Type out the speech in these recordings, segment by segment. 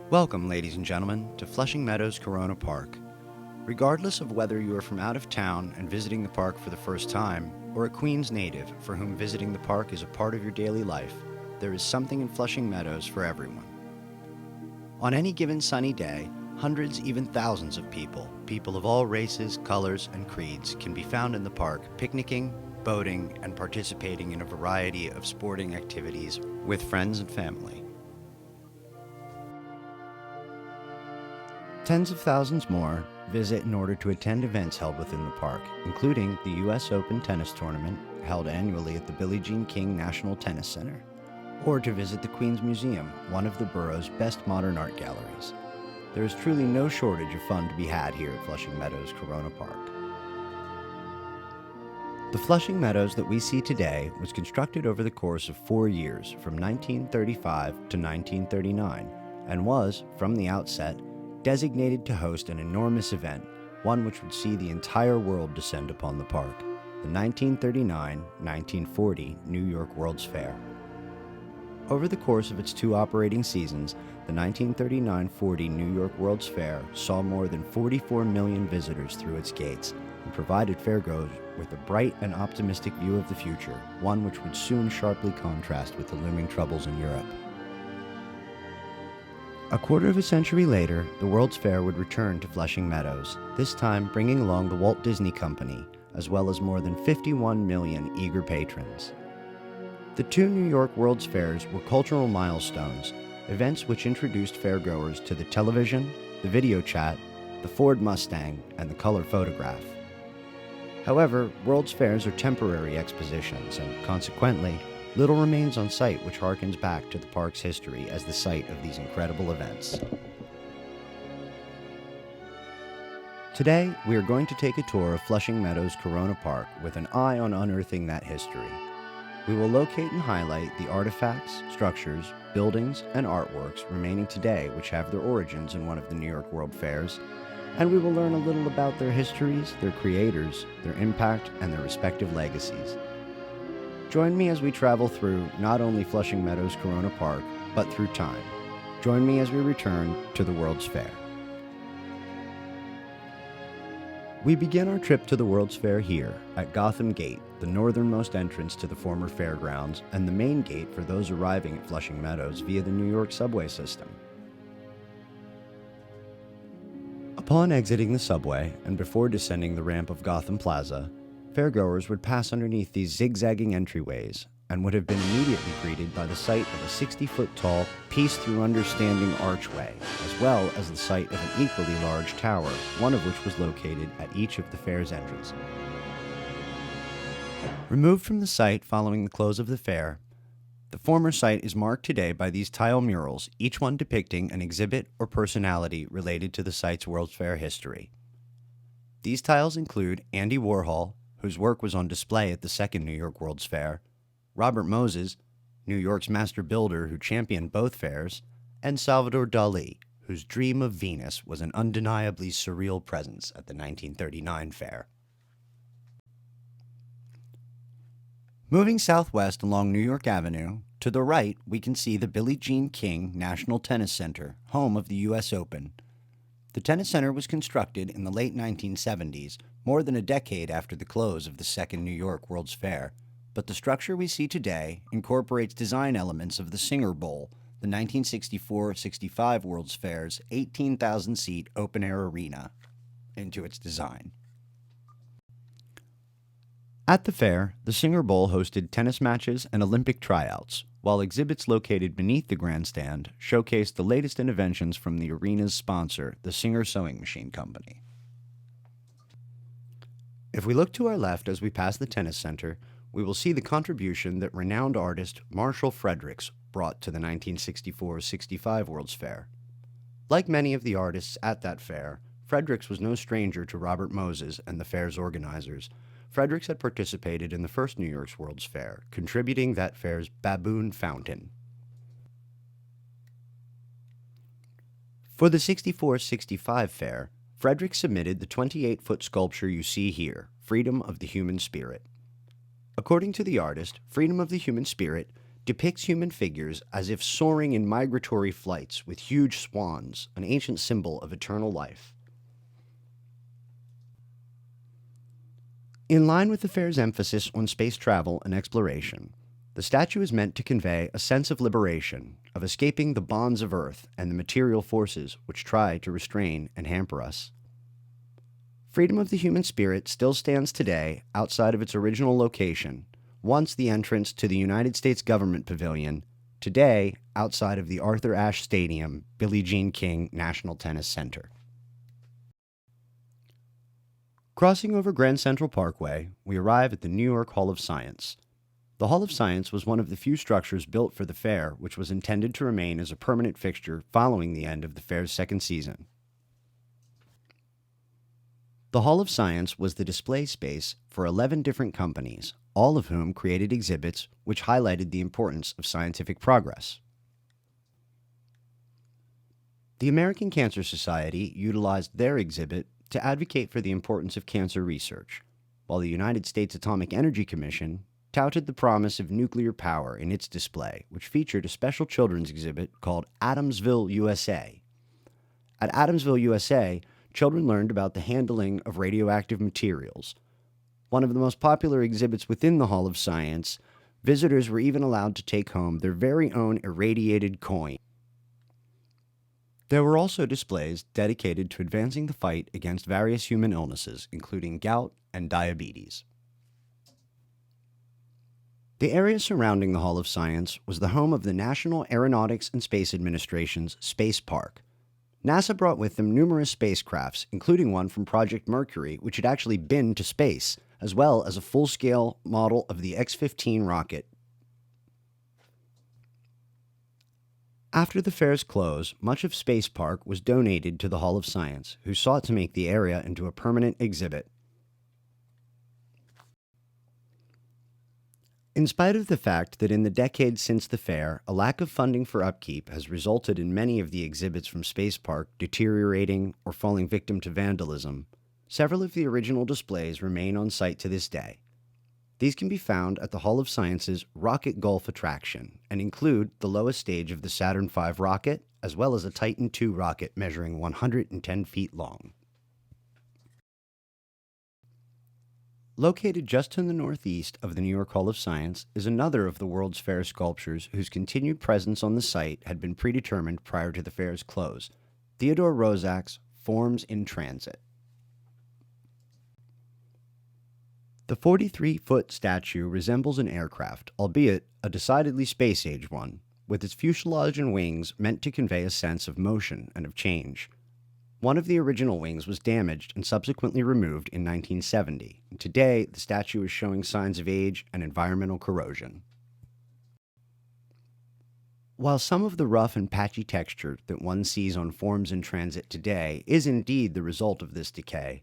Welcome, ladies and gentlemen, to Flushing Meadows-Corona Park. Regardless of whether you are from out of town and visiting the park for the first time, or a Queens native for whom visiting the park is a part of your daily life, there is something in Flushing Meadows for everyone. On any given sunny day, hundreds, even thousands of people of all races, colors, and creeds, can be found in the park picnicking, boating, and participating in a variety of sporting activities with friends and family. Tens of thousands more visit in order to attend events held within the park, including the U.S. Open tennis tournament held annually at the Billie Jean King National Tennis Center, or to visit the Queens Museum, one of the borough's best modern art galleries. There is truly no shortage of fun to be had here at Flushing Meadows-Corona Park. The Flushing Meadows that we see today was constructed over the course of 4 years, from 1935 to 1939, and was, from the outset, designated to host an enormous event, one which would see the entire world descend upon the park, the 1939-1940 New York World's Fair. Over the course of its 2 operating seasons, the 1939-40 New York World's Fair saw more than 44 million visitors through its gates and provided fairgoers with a bright and optimistic view of the future, one which would soon sharply contrast with the looming troubles in Europe. A quarter of a century later, the World's Fair would return to Flushing Meadows, this time bringing along the Walt Disney Company, as well as more than 51 million eager patrons. The 2 New York World's Fairs were cultural milestones, events which introduced fairgoers to the television, the video chat, the Ford Mustang, and the color photograph. However, World's Fairs are temporary expositions, and consequently, little remains on site which harkens back to the park's history as the site of these incredible events. Today, we are going to take a tour of Flushing Meadows-Corona Park with an eye on unearthing that history. We will locate and highlight the artifacts, structures, buildings, and artworks remaining today which have their origins in one of the New York World Fairs, and we will learn a little about their histories, their creators, their impact, and their respective legacies. Join me as we travel through not only Flushing Meadows-Corona Park, but through time. Join me as we return to the World's Fair. We begin our trip to the World's Fair here at Gotham Gate, the northernmost entrance to the former fairgrounds and the main gate for those arriving at Flushing Meadows via the New York subway system. Upon exiting the subway and before descending the ramp of Gotham Plaza, fairgoers would pass underneath these zigzagging entryways and would have been immediately greeted by the sight of a 60-foot-tall Peace Through Understanding archway, as well as the sight of an equally large tower, one of which was located at each of the fair's entrances. Removed from the site following the close of the fair, the former site is marked today by these tile murals, each one depicting an exhibit or personality related to the site's World's Fair history. These tiles include Andy Warhol, whose work was on display at the second New York World's Fair, Robert Moses, New York's master builder who championed both fairs, and Salvador Dali, whose dream of Venus was an undeniably surreal presence at the 1939 fair. Moving southwest along New York Avenue, to the right we can see the Billie Jean King National Tennis Center, home of the U.S. Open. The tennis center was constructed in the late 1970s, more than a decade after the close of the second New York World's Fair, but the structure we see today incorporates design elements of the Singer Bowl, the 1964-65 World's Fair's 18,000-seat open-air arena, into its design. At the fair, the Singer Bowl hosted tennis matches and Olympic tryouts, while exhibits located beneath the grandstand showcased the latest innovations from the arena's sponsor, the Singer Sewing Machine Company. If we look to our left as we pass the tennis center, we will see the contribution that renowned artist Marshall Fredericks brought to the 1964-65 World's Fair. Like many of the artists at that fair, Fredericks was no stranger to Robert Moses and the fair's organizers. Fredericks had participated in the first New York's World's Fair, contributing that fair's baboon fountain. For the 64-65 fair, Fredericks submitted the 28-foot sculpture you see here, Freedom of the Human Spirit. According to the artist, freedom of the human spirit depicts human figures as if soaring in migratory flights with huge swans, an ancient symbol of eternal life. In line with the fair's emphasis on space travel and exploration, the statue is meant to convey a sense of liberation, of escaping the bonds of Earth and the material forces which try to restrain and hamper us. Freedom of the human spirit still stands today outside of its original location, once the entrance to the United States Government Pavilion, today outside of the Arthur Ashe Stadium, Billie Jean King National Tennis Center. Crossing over Grand Central Parkway, we arrive at the New York Hall of Science. The Hall of Science was one of the few structures built for the fair which was intended to remain as a permanent fixture following the end of the fair's second season. The Hall of Science was the display space for 11 different companies, all of whom created exhibits which highlighted the importance of scientific progress. The American Cancer Society utilized their exhibit to advocate for the importance of cancer research, while the United States Atomic Energy Commission touted the promise of nuclear power in its display, which featured a special children's exhibit called Adamsville, USA. At Adamsville, USA, children learned about the handling of radioactive materials. One of the most popular exhibits within the Hall of Science, visitors were even allowed to take home their very own irradiated coin. There were also displays dedicated to advancing the fight against various human illnesses, including gout and diabetes. The area surrounding the Hall of Science was the home of the National Aeronautics and Space Administration's Space Park. NASA brought with them numerous spacecrafts, including one from Project Mercury, which had actually been to space, as well as a full-scale model of the X-15 rocket. After the fair's close, much of Space Park was donated to the Hall of Science, who sought to make the area into a permanent exhibit. In spite of the fact that in the decades since the fair, a lack of funding for upkeep has resulted in many of the exhibits from Space Park deteriorating or falling victim to vandalism, several of the original displays remain on site to this day. These can be found at the Hall of Science's Rocket Golf attraction and include the lowest stage of the Saturn V rocket, as well as a Titan II rocket measuring 110 feet long. Located just to the northeast of the New York Hall of Science is another of the World's Fair sculptures whose continued presence on the site had been predetermined prior to the fair's close, Theodore Roszak's Forms in Transit. The 43-foot statue resembles an aircraft, albeit a decidedly space-age one, with its fuselage and wings meant to convey a sense of motion and of change. One of the original wings was damaged and subsequently removed in 1970. Today, the statue is showing signs of age and environmental corrosion. While some of the rough and patchy texture that one sees on Forms in Transit today is indeed the result of this decay,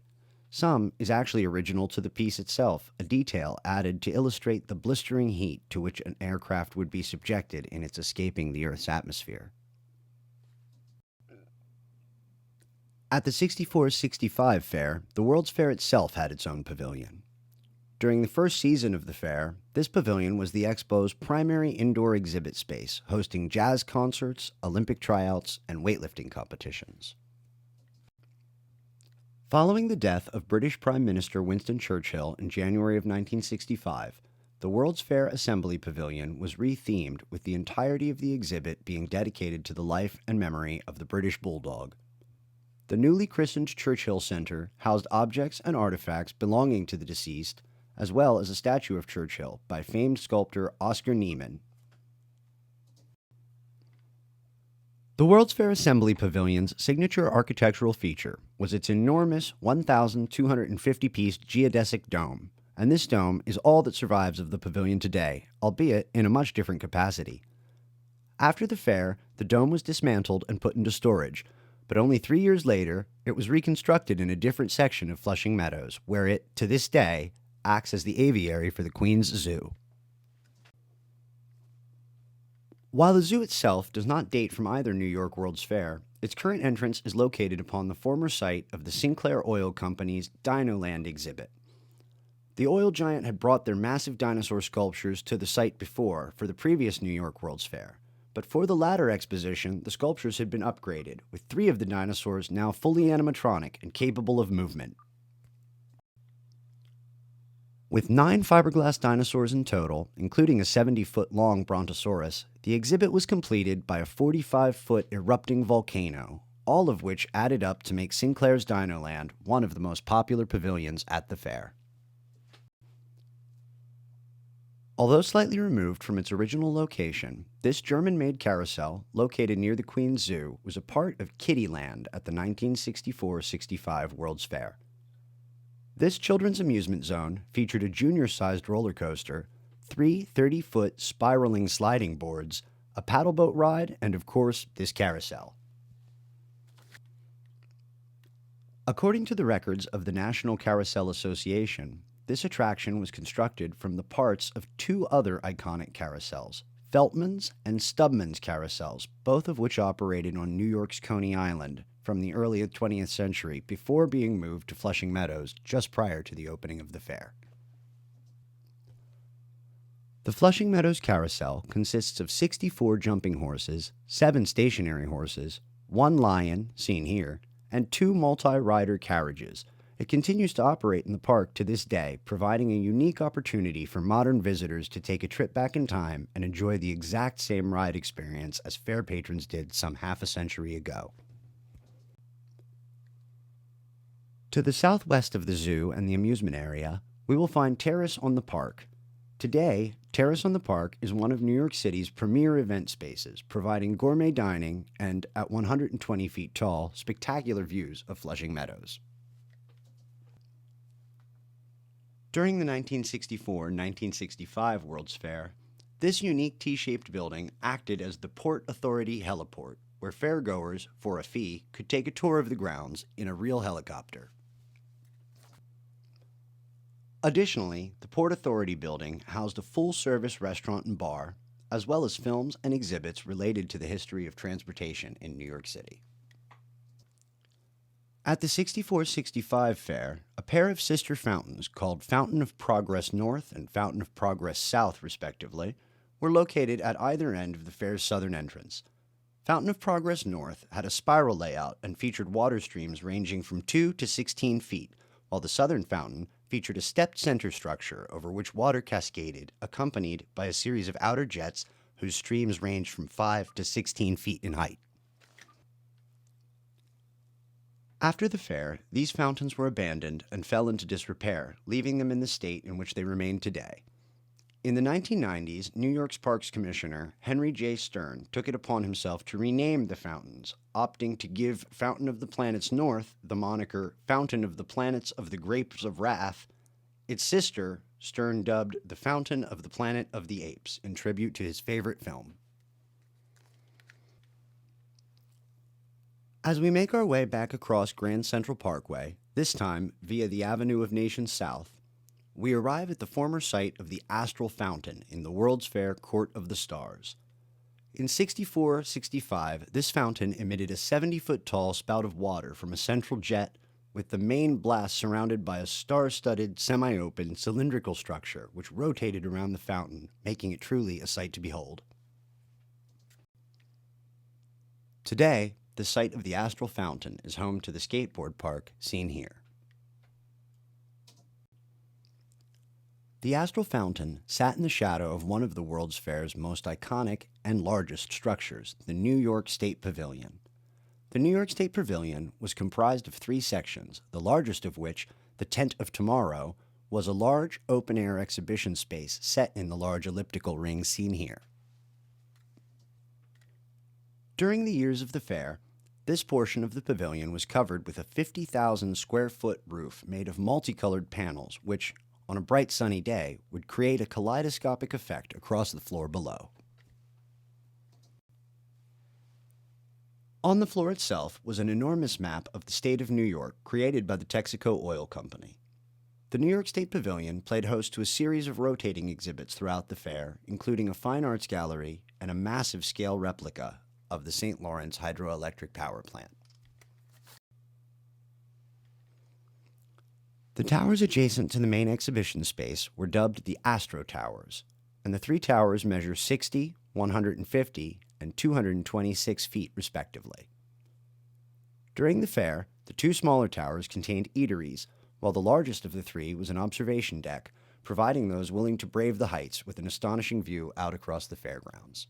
some is actually original to the piece itself, a detail added to illustrate the blistering heat to which an aircraft would be subjected in its escaping the Earth's atmosphere. At the 64-65 fair, the World's Fair itself had its own pavilion. During the first season of the fair, this pavilion was the expo's primary indoor exhibit space, hosting jazz concerts, Olympic tryouts, and weightlifting competitions. Following the death of British Prime Minister Winston Churchill in January of 1965, the World's Fair Assembly Pavilion was re-themed, with the entirety of the exhibit being dedicated to the life and memory of the British Bulldog. The newly christened Churchill Center housed objects and artifacts belonging to the deceased, as well as a statue of Churchill by famed sculptor Oscar Niemann. The World's Fair Assembly Pavilion's signature architectural feature was its enormous 1,250-piece geodesic dome, and this dome is all that survives of the pavilion today, albeit in a much different capacity. After the fair, the dome was dismantled and put into storage, but only 3 years later, it was reconstructed in a different section of Flushing Meadows, where it, to this day, acts as the aviary for the Queen's Zoo. While the zoo itself does not date from either New York World's Fair, its current entrance is located upon the former site of the Sinclair Oil Company's Dinoland exhibit. The oil giant had brought their massive dinosaur sculptures to the site before for the previous New York World's Fair, but for the latter exposition, the sculptures had been upgraded, with 3 of the dinosaurs now fully animatronic and capable of movement. With 9 fiberglass dinosaurs in total, including a 70-foot-long Brontosaurus, the exhibit was completed by a 45-foot erupting volcano, all of which added up to make Sinclair's Dinoland one of the most popular pavilions at the fair. Although slightly removed from its original location, this German-made carousel, located near the Queen's Zoo, was a part of Kittyland at the 1964-65 World's Fair. This children's amusement zone featured a junior-sized roller coaster, 3 30-foot spiraling sliding boards, a paddleboat ride, and of course, this carousel. According to the records of the National Carousel Association, this attraction was constructed from the parts of 2 other iconic carousels, Feltman's and Stubman's carousels, both of which operated on New York's Coney Island from the early 20th century before being moved to Flushing Meadows just prior to the opening of the fair. The Flushing Meadows Carousel consists of 64 jumping horses, 7 stationary horses, 1 lion, seen here, and 2 multi-rider carriages. It continues to operate in the park to this day, providing a unique opportunity for modern visitors to take a trip back in time and enjoy the exact same ride experience as fair patrons did some half a century ago. To the southwest of the zoo and the amusement area, we will find Terrace on the Park. Today, Terrace on the Park is one of New York City's premier event spaces, providing gourmet dining and, at 120 feet tall, spectacular views of Flushing Meadows. During the 1964-1965 World's Fair, this unique T-shaped building acted as the Port Authority heliport, where fairgoers, for a fee, could take a tour of the grounds in a real helicopter. Additionally, the Port Authority building housed a full-service restaurant and bar, as well as films and exhibits related to the history of transportation in New York City. At the 64-65 fair, a pair of sister fountains called Fountain of Progress North and Fountain of Progress South, respectively, were located at either end of the fair's southern entrance. Fountain of Progress North had a spiral layout and featured water streams ranging from 2 to 16 feet, while the southern fountain featured a stepped center structure over which water cascaded, accompanied by a series of outer jets whose streams ranged from 5 to 16 feet in height. After the fair, these fountains were abandoned and fell into disrepair, leaving them in the state in which they remain today. In the 1990s, New York's Parks Commissioner, Henry J. Stern, took it upon himself to rename the fountains, opting to give Fountain of the Planets North the moniker Fountain of the Planets of the Grapes of Wrath. Its sister, Stern dubbed the Fountain of the Planet of the Apes, in tribute to his favorite film. As we make our way back across Grand Central Parkway, this time via the Avenue of Nations South, we arrive at the former site of the Astral Fountain in the World's Fair Court of the Stars. In 64-65, this fountain emitted a 70-foot-tall spout of water from a central jet, with the main blast surrounded by a star-studded, semi-open, cylindrical structure which rotated around the fountain, making it truly a sight to behold. Today, the site of the Astral Fountain is home to the skateboard park seen here. The Astral Fountain sat in the shadow of one of the World's Fair's most iconic and largest structures, the New York State Pavilion. The New York State Pavilion was comprised of 3 sections, the largest of which, the Tent of Tomorrow, was a large open-air exhibition space set in the large elliptical ring seen here. During the years of the fair, this portion of the pavilion was covered with a 50,000 square foot roof made of multicolored panels, which, on a bright sunny day, would create a kaleidoscopic effect across the floor below. On the floor itself was an enormous map of the state of New York created by the Texaco Oil Company. The New York State Pavilion played host to a series of rotating exhibits throughout the fair, including a fine arts gallery and a massive scale replica of the St. Lawrence hydroelectric power plant. The towers adjacent to the main exhibition space were dubbed the Astro Towers, and the three towers measure 60, 150, and 226 feet respectively. During the fair, the two smaller towers contained eateries, while the largest of the three was an observation deck, providing those willing to brave the heights with an astonishing view out across the fairgrounds.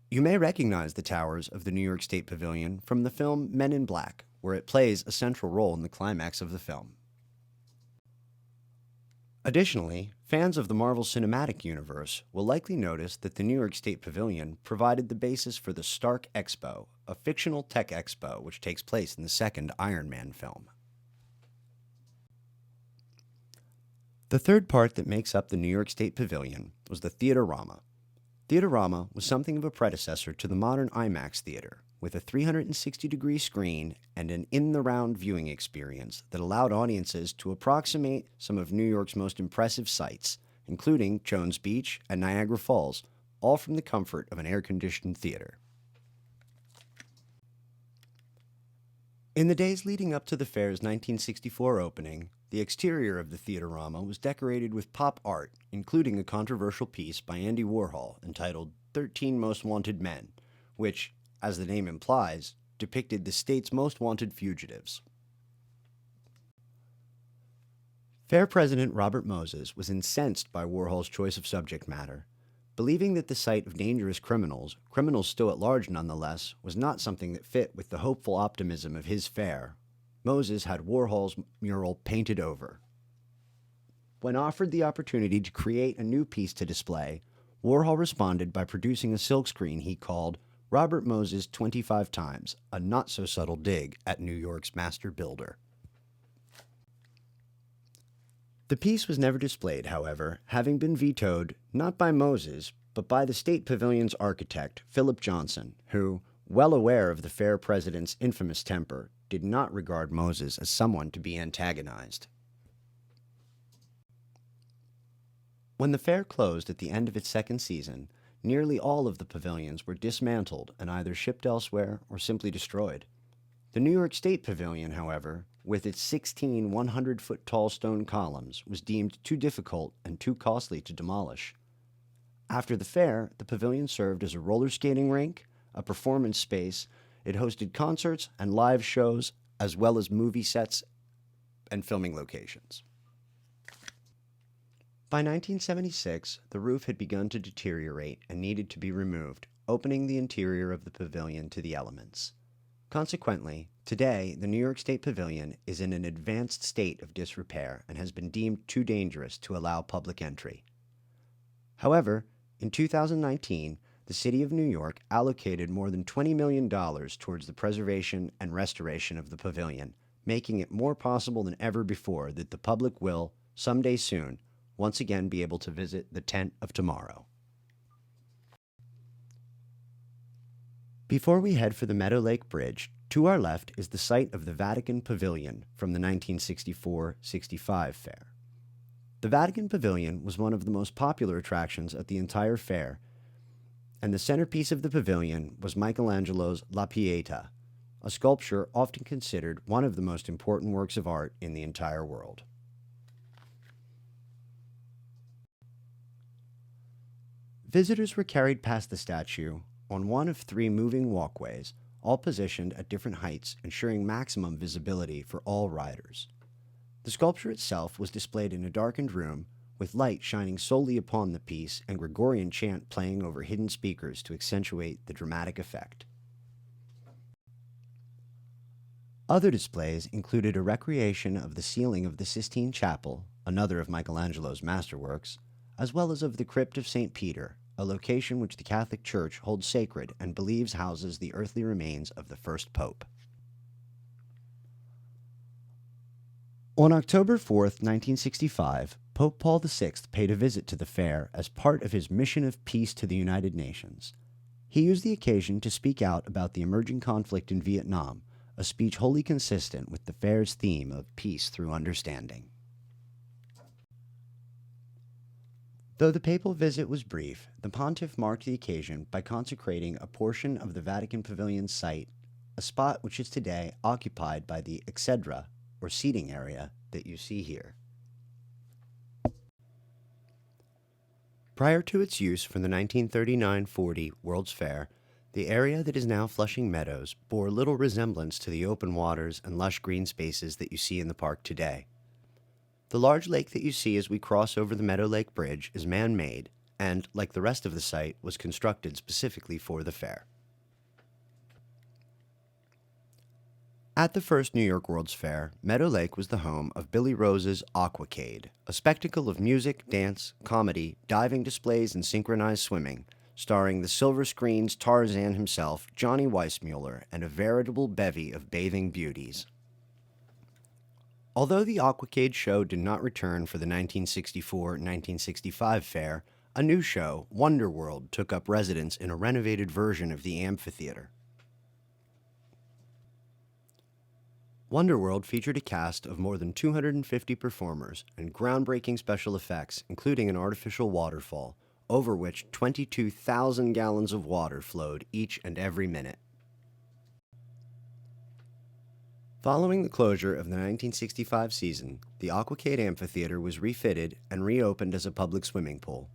You may recognize the towers of the New York State Pavilion from the film Men in Black, where it plays a central role in the climax of the film. Additionally, fans of the Marvel Cinematic Universe will likely notice that the New York State Pavilion provided the basis for the Stark Expo, a fictional tech expo which takes place in the second Iron Man film. The third part that makes up the New York State Pavilion was the Theaterama. Theaterama was something of a predecessor to the modern IMAX theater, with a 360-degree screen and an in-the-round viewing experience that allowed audiences to approximate some of New York's most impressive sights, including Jones Beach and Niagara Falls, all from the comfort of an air-conditioned theater. In the days leading up to the fair's 1964 opening, the exterior of the Theaterama was decorated with pop art, including a controversial piece by Andy Warhol entitled 13 Most Wanted Men, which, as the name implies, depicted the state's most wanted fugitives. Fair President Robert Moses was incensed by Warhol's choice of subject matter. Believing that the sight of dangerous criminals still at large nonetheless, was not something that fit with the hopeful optimism of his fair, Moses had Warhol's mural painted over. When offered the opportunity to create a new piece to display, Warhol responded by producing a silkscreen he called Robert Moses 25 Times, a not-so-subtle dig at New York's master builder. The piece was never displayed, however, having been vetoed not by Moses, but by the State Pavilion's architect, Philip Johnson, who, well aware of the fair president's infamous temper, did not regard Moses as someone to be antagonized. When the fair closed at the end of its second season, nearly all of the pavilions were dismantled and either shipped elsewhere or simply destroyed. The New York State Pavilion, however, with its 16 100-foot-tall stone columns, was deemed too difficult and too costly to demolish. After the fair, the pavilion served as a roller skating rink, a performance space. It hosted concerts and live shows, as well as movie sets and filming locations. By 1976, the roof had begun to deteriorate and needed to be removed, opening the interior of the pavilion to the elements. Consequently, today, the New York State Pavilion is in an advanced state of disrepair and has been deemed too dangerous to allow public entry. However, in 2019, the City of New York allocated more than $20 million towards the preservation and restoration of the pavilion, making it more possible than ever before that the public will, someday soon, once again be able to visit the tent of tomorrow. Before we head for the Meadow Lake Bridge, to our left is the site of the Vatican Pavilion from the 1964-65 fair. The Vatican Pavilion was one of the most popular attractions at the entire fair, and the centerpiece of the pavilion was Michelangelo's La Pieta, a sculpture often considered one of the most important works of art in the entire world. Visitors were carried past the statue on one of three moving walkways, all positioned at different heights, ensuring maximum visibility for all riders. The sculpture itself was displayed in a darkened room, with light shining solely upon the piece and Gregorian chant playing over hidden speakers to accentuate the dramatic effect. Other displays included a recreation of the ceiling of the Sistine Chapel, another of Michelangelo's masterworks, as well as of the Crypt of St. Peter, a location which the Catholic Church holds sacred and believes houses the earthly remains of the first pope. On October 4, 1965, Pope Paul VI paid a visit to the fair as part of his mission of peace to the United Nations. He used the occasion to speak out about the emerging conflict in Vietnam, a speech wholly consistent with the fair's theme of peace through understanding. Though the papal visit was brief, the pontiff marked the occasion by consecrating a portion of the Vatican Pavilion's site a spot which is today occupied by the exedra, or seating area, that you see here. Prior to its use for the 1939-40 World's Fair, the area that is now Flushing Meadows bore little resemblance to the open waters and lush green spaces that you see in the park today. The large lake that you see as we cross over the Meadow Lake Bridge is man-made and, like the rest of the site, was constructed specifically for the fair. At the first New York World's Fair, Meadow Lake was the home of Billy Rose's Aquacade, a spectacle of music, dance, comedy, diving displays, and synchronized swimming, starring the silver screen's Tarzan himself, Johnny Weissmuller, and a veritable bevy of bathing beauties. Although the Aquacade show did not return for the 1964-1965 fair, a new show, Wonderworld, took up residence in a renovated version of the amphitheater. Wonderworld featured a cast of more than 250 performers and groundbreaking special effects, including an artificial waterfall, over which 22,000 gallons of water flowed each and every minute. Following the closure of the 1965 season, the Aquacade Amphitheater was refitted and reopened as a public swimming pool.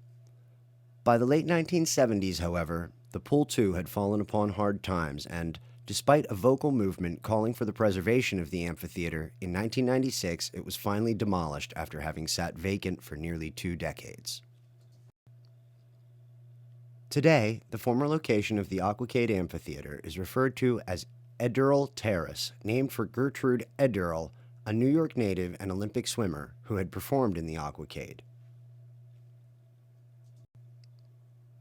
By the late 1970s, however, the pool too had fallen upon hard times and, despite a vocal movement calling for the preservation of the amphitheater, in 1996 it was finally demolished after having sat vacant for nearly 2 decades. Today, the former location of the Aquacade Amphitheater is referred to as Ederle Terrace, named for Gertrude Ederle, a New York native and Olympic swimmer who had performed in the Aquacade.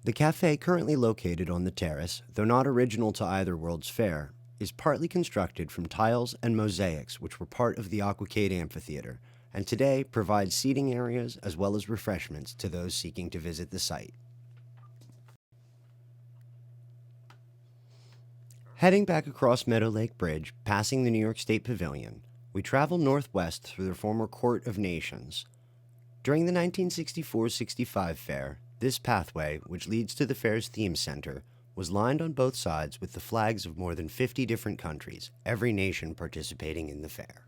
The cafe currently located on the terrace, though not original to either World's Fair, is partly constructed from tiles and mosaics which were part of the Aquacade Amphitheater, and today provides seating areas as well as refreshments to those seeking to visit the site. Heading back across Meadow Lake Bridge, passing the New York State Pavilion, we travel northwest through the former Court of Nations. During the 1964-65 fair, this pathway, which leads to the fair's theme center, was lined on both sides with the flags of more than 50 different countries, every nation participating in the fair.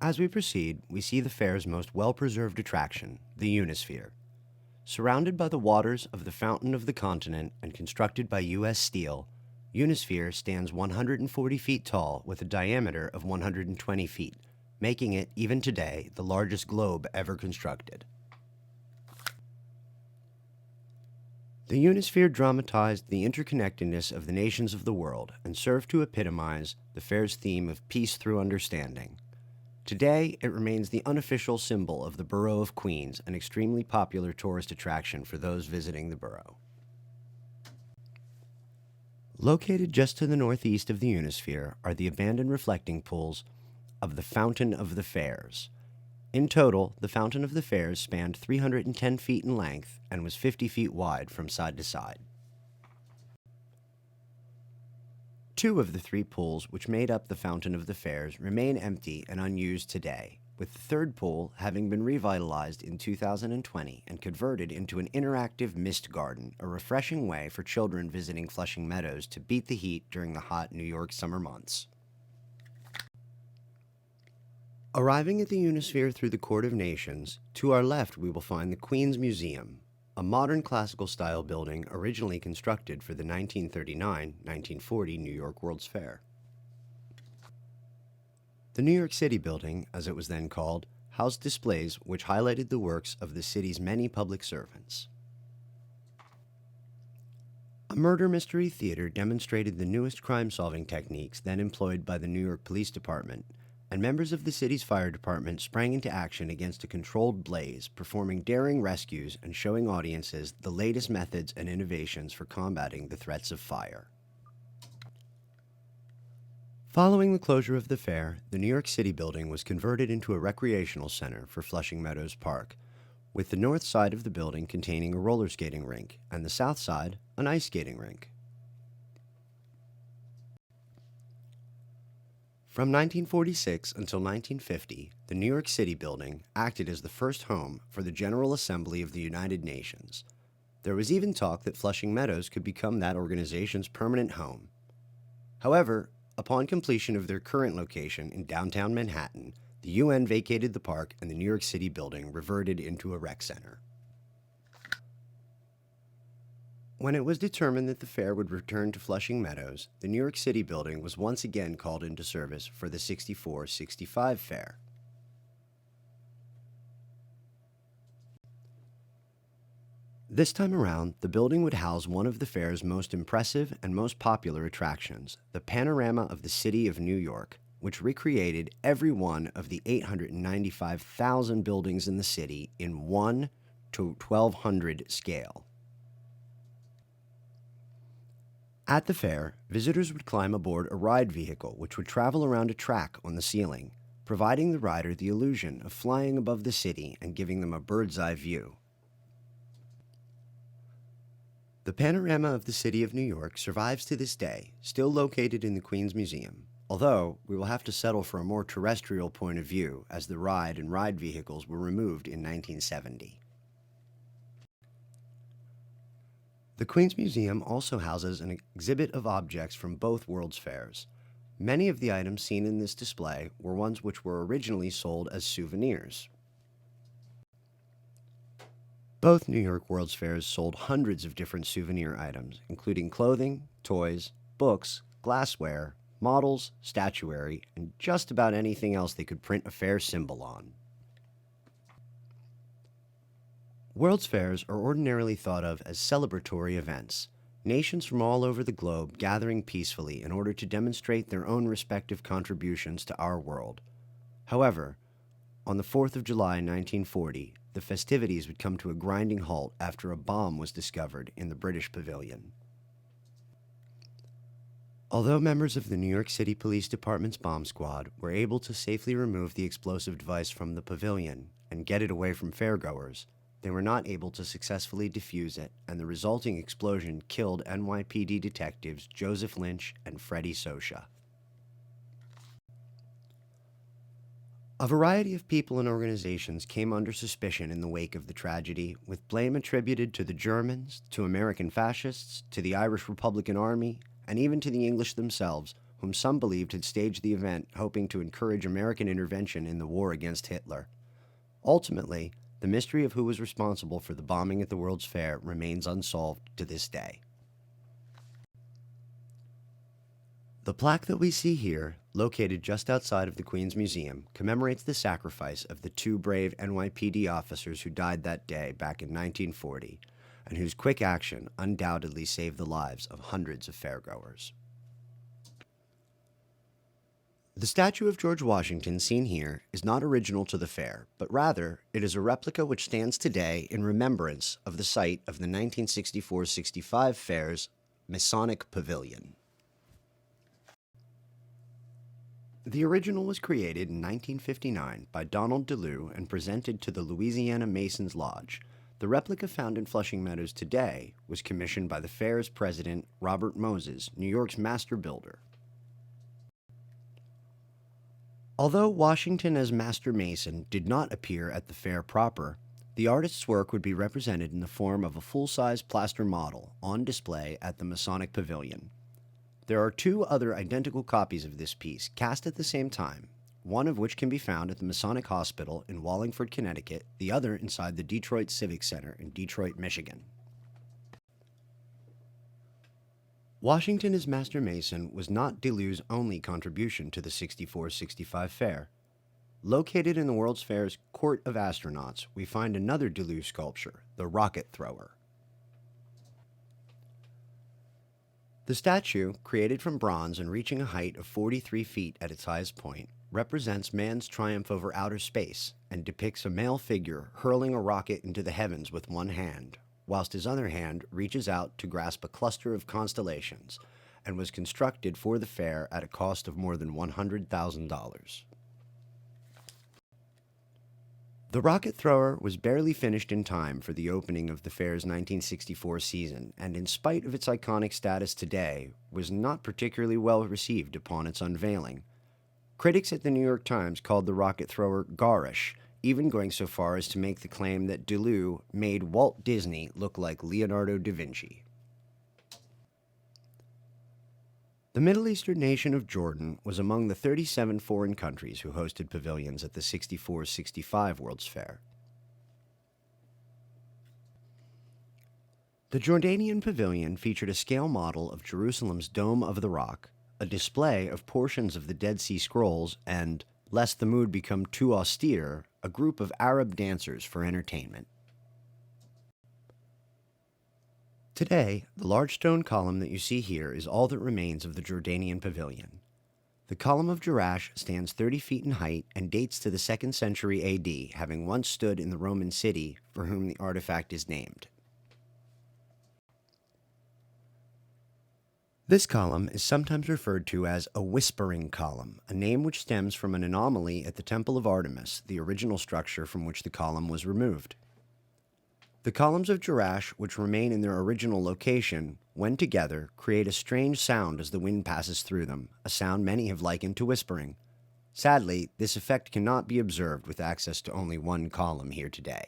As we proceed, we see the fair's most well-preserved attraction, the Unisphere. Surrounded by the waters of the Fountain of the Continent and constructed by U.S. Steel, Unisphere stands 140 feet tall with a diameter of 120 feet, making it, even today, the largest globe ever constructed. The Unisphere dramatized the interconnectedness of the nations of the world and served to epitomize the fair's theme of peace through understanding. Today, it remains the unofficial symbol of the borough of Queens, an extremely popular tourist attraction for those visiting the borough. Located just to the northeast of the Unisphere are the abandoned reflecting pools of the Fountain of the Fairs. In total, the Fountain of the Fairs spanned 310 feet in length and was 50 feet wide from side to side. 2 of the 3 pools which made up the Fountain of the Fairs remain empty and unused today, with the 3rd pool having been revitalized in 2020 and converted into an interactive mist garden, a refreshing way for children visiting Flushing Meadows to beat the heat during the hot New York summer months. Arriving at the Unisphere through the Court of Nations, to our left we will find the Queen's Museum, a modern classical-style building originally constructed for the 1939-1940 New York World's Fair. The New York City building, as it was then called, housed displays which highlighted the works of the city's many public servants. A murder mystery theater demonstrated the newest crime-solving techniques then employed by the New York Police Department, and members of the city's fire department sprang into action against a controlled blaze, performing daring rescues and showing audiences the latest methods and innovations for combating the threats of fire. Following the closure of the fair, the New York City building was converted into a recreational center for Flushing Meadows Park, with the north side of the building containing a roller skating rink and the south side an ice skating rink. From 1946 until 1950, the New York City building acted as the first home for the General Assembly of the United Nations. There was even talk that Flushing Meadows could become that organization's permanent home. However, upon completion of their current location in downtown Manhattan, the UN vacated the park and the New York City building reverted into a rec center. When it was determined that the fair would return to Flushing Meadows, the New York City building was once again called into service for the 64-65 fair. This time around, the building would house one of the fair's most impressive and most popular attractions, the panorama of the city of New York, which recreated every one of the 895,000 buildings in the city in 1 to 1,200 scale. At the fair, visitors would climb aboard a ride vehicle which would travel around a track on the ceiling, providing the rider the illusion of flying above the city and giving them a bird's-eye view. The panorama of the city of New York survives to this day, still located in the Queen's Museum, although we will have to settle for a more terrestrial point of view as the ride and ride vehicles were removed in 1970. The Queen's Museum also houses an exhibit of objects from both World's Fairs. Many of the items seen in this display were ones which were originally sold as souvenirs. Both New York World's Fairs sold hundreds of different souvenir items, including clothing, toys, books, glassware, models, statuary, and just about anything else they could print a fair symbol on. World's Fairs are ordinarily thought of as celebratory events, nations from all over the globe gathering peacefully in order to demonstrate their own respective contributions to our world. However, on the 4th of July 1940, the festivities would come to a grinding halt after a bomb was discovered in the British pavilion. Although members of the New York City Police Department's bomb squad were able to safely remove the explosive device from the pavilion and get it away from fairgoers, they were not able to successfully defuse it, and the resulting explosion killed NYPD detectives Joseph Lynch and Freddie Sosha. A variety of people and organizations came under suspicion in the wake of the tragedy, with blame attributed to the Germans, to American fascists, to the Irish Republican Army, and even to the English themselves, whom some believed had staged the event hoping to encourage American intervention in the war against Hitler. Ultimately, the mystery of who was responsible for the bombing at the World's Fair remains unsolved to this day. The plaque that we see here, located just outside of the Queen's Museum, commemorates the sacrifice of the two brave NYPD officers who died that day back in 1940, and whose quick action undoubtedly saved the lives of hundreds of fairgoers. The statue of George Washington seen here is not original to the fair, but rather it is a replica which stands today in remembrance of the site of the 1964-65 fair's Masonic Pavilion. The original was created in 1959 by Donald DeLue and presented to the Louisiana Masons Lodge. The replica found in Flushing Meadows today was commissioned by the fair's president, Robert Moses, New York's master builder. Although Washington as Master Mason did not appear at the fair proper, the artist's work would be represented in the form of a full-size plaster model on display at the Masonic Pavilion. There are two other identical copies of this piece cast at the same time, one of which can be found at the Masonic Hospital in Wallingford, Connecticut, the other inside the Detroit Civic Center in Detroit, Michigan. Washington as Master Mason was not DeLue's only contribution to the 64-65 fair. Located in the World's Fair's Court of Astronauts, we find another DeLue sculpture, the rocket thrower. The statue, created from bronze and reaching a height of 43 feet at its highest point, represents man's triumph over outer space and depicts a male figure hurling a rocket into the heavens with one hand, whilst his other hand reaches out to grasp a cluster of constellations, and was constructed for the fair at a cost of more than $100,000. The rocket thrower was barely finished in time for the opening of the fair's 1964 season, and in spite of its iconic status today, was not particularly well received upon its unveiling. Critics at the New York Times called the rocket thrower garish, even going so far as to make the claim that Deleuze made Walt Disney look like Leonardo da Vinci. The Middle Eastern nation of Jordan was among the 37 foreign countries who hosted pavilions at the 64-65 World's Fair. The Jordanian pavilion featured a scale model of Jerusalem's Dome of the Rock, a display of portions of the Dead Sea Scrolls, and, lest the mood become too austere, a group of Arab dancers for entertainment. Today, the large stone column that you see here is all that remains of the Jordanian pavilion. The column of Jerash stands 30 feet in height and dates to the 2nd century AD, having once stood in the Roman city for whom the artifact is named. This column is sometimes referred to as a whispering column, a name which stems from an anomaly at the Temple of Artemis, the original structure from which the column was removed. The columns of Jerash, which remain in their original location, when together, create a strange sound as the wind passes through them, a sound many have likened to whispering. Sadly, this effect cannot be observed with access to only one column here today.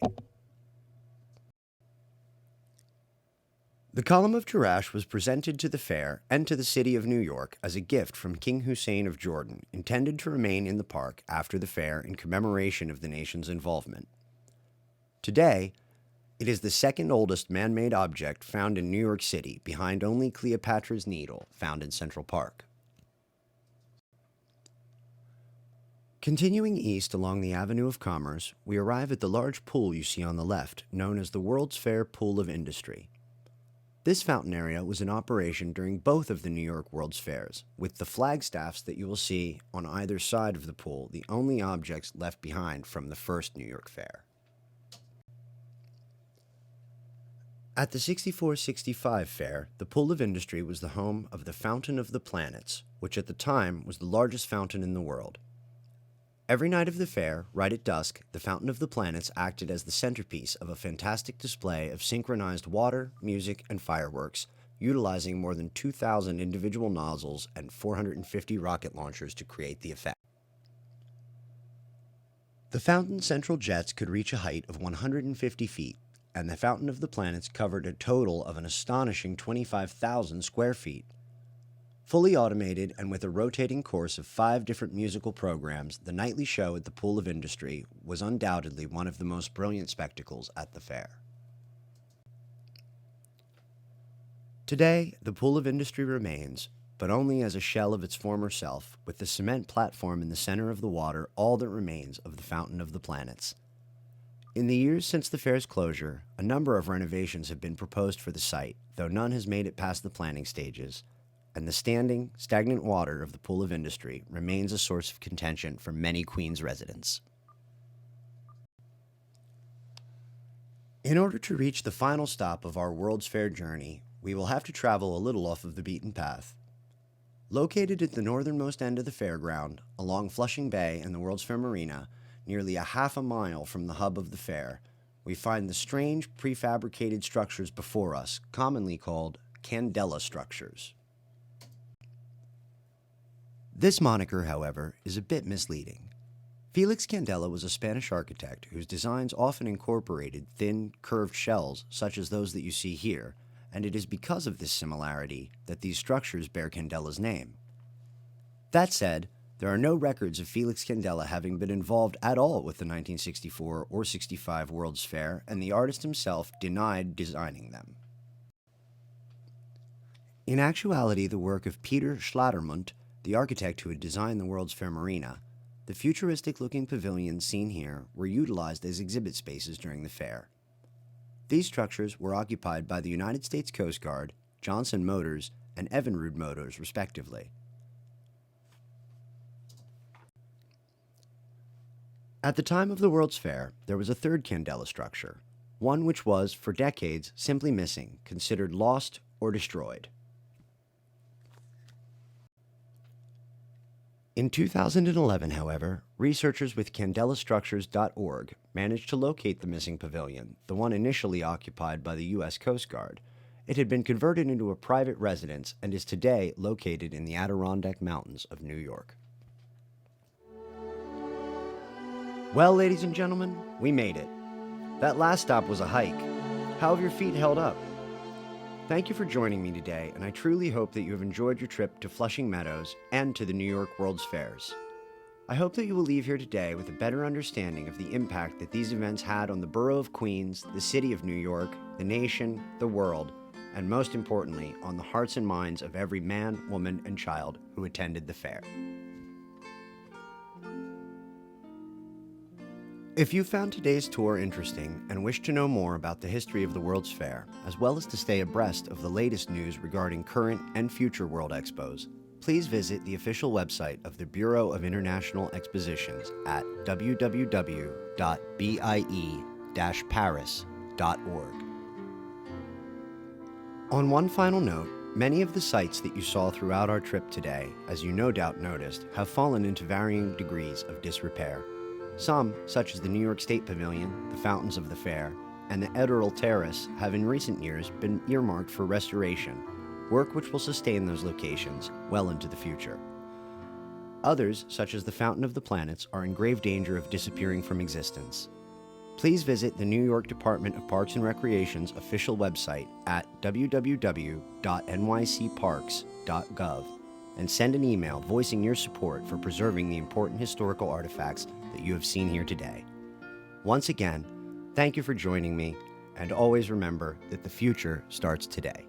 The column of Jerash was presented to the fair and to the city of New York as a gift from King Hussein of Jordan, intended to remain in the park after the fair in commemoration of the nation's involvement. Today, it is the second oldest man-made object found in New York City, behind only Cleopatra's Needle, found in Central Park. Continuing east along the Avenue of Commerce, we arrive at the large pool you see on the left, known as the World's Fair Pool of Industry. This fountain area was in operation during both of the New York World's Fairs, with the flagstaffs that you will see on either side of the pool the only objects left behind from the first New York Fair. At the 64-65 fair, the Pool of Industry was the home of the Fountain of the Planets, which at the time was the largest fountain in the world. Every night of the fair, right at dusk, the Fountain of the Planets acted as the centerpiece of a fantastic display of synchronized water, music, and fireworks, utilizing more than 2,000 individual nozzles and 450 rocket launchers to create the effect. The fountain's central jets could reach a height of 150 feet, and the Fountain of the Planets covered a total of an astonishing 25,000 square feet. Fully automated and with a rotating course of 5 different musical programs, the nightly show at the Pool of Industry was undoubtedly one of the most brilliant spectacles at the fair. Today, the Pool of Industry remains, but only as a shell of its former self, with the cement platform in the center of the water all that remains of the Fountain of the Planets. In the years since the fair's closure, a number of renovations have been proposed for the site, though none has made it past the planning stages, and the standing, stagnant water of the Pool of Industry remains a source of contention for many Queens residents. In order to reach the final stop of our World's Fair journey, we will have to travel a little off of the beaten path. Located at the northernmost end of the fairground, along Flushing Bay and the World's Fair Marina, nearly a half a mile from the hub of the fair, we find the strange prefabricated structures before us, commonly called candela structures. This moniker, however, is a bit misleading. Felix Candela was a Spanish architect whose designs often incorporated thin, curved shells such as those that you see here, and it is because of this similarity that these structures bear Candela's name. That said, there are no records of Felix Candela having been involved at all with the 1964 or 65 World's Fair, and the artist himself denied designing them. In actuality, the work of Peter Schladermunt, the architect who had designed the World's Fair Marina, the futuristic-looking pavilions seen here were utilized as exhibit spaces during the fair. These structures were occupied by the United States Coast Guard, Johnson Motors, and Evinrude Motors, respectively. At the time of the World's Fair, there was a third candela structure, one which was, for decades, simply missing, considered lost or destroyed. In 2011, however, researchers with CandelaStructures.org managed to locate the missing pavilion, the one initially occupied by the U.S. Coast Guard. It had been converted into a private residence and is today located in the Adirondack Mountains of New York. Well, ladies and gentlemen, we made it. That last stop was a hike. How have your feet held up? Thank you for joining me today, and I truly hope that you have enjoyed your trip to Flushing Meadows and to the New York World's Fairs. I hope that you will leave here today with a better understanding of the impact that these events had on the borough of Queens, the city of New York, the nation, the world, and most importantly, on the hearts and minds of every man, woman, and child who attended the fair. If you found today's tour interesting and wish to know more about the history of the World's Fair, as well as to stay abreast of the latest news regarding current and future World Expos, please visit the official website of the Bureau of International Expositions at www.bie-paris.org. On one final note, many of the sites that you saw throughout our trip today, as you no doubt noticed, have fallen into varying degrees of disrepair. Some, such as the New York State Pavilion, the Fountains of the Fair, and the Edirol Terrace, have in recent years been earmarked for restoration, work which will sustain those locations well into the future. Others, such as the Fountain of the Planets, are in grave danger of disappearing from existence. Please visit the New York Department of Parks and Recreation's official website at www.nycparks.gov and send an email voicing your support for preserving the important historical artifacts that you have seen here today. Once again, thank you for joining me, and always remember that the future starts today.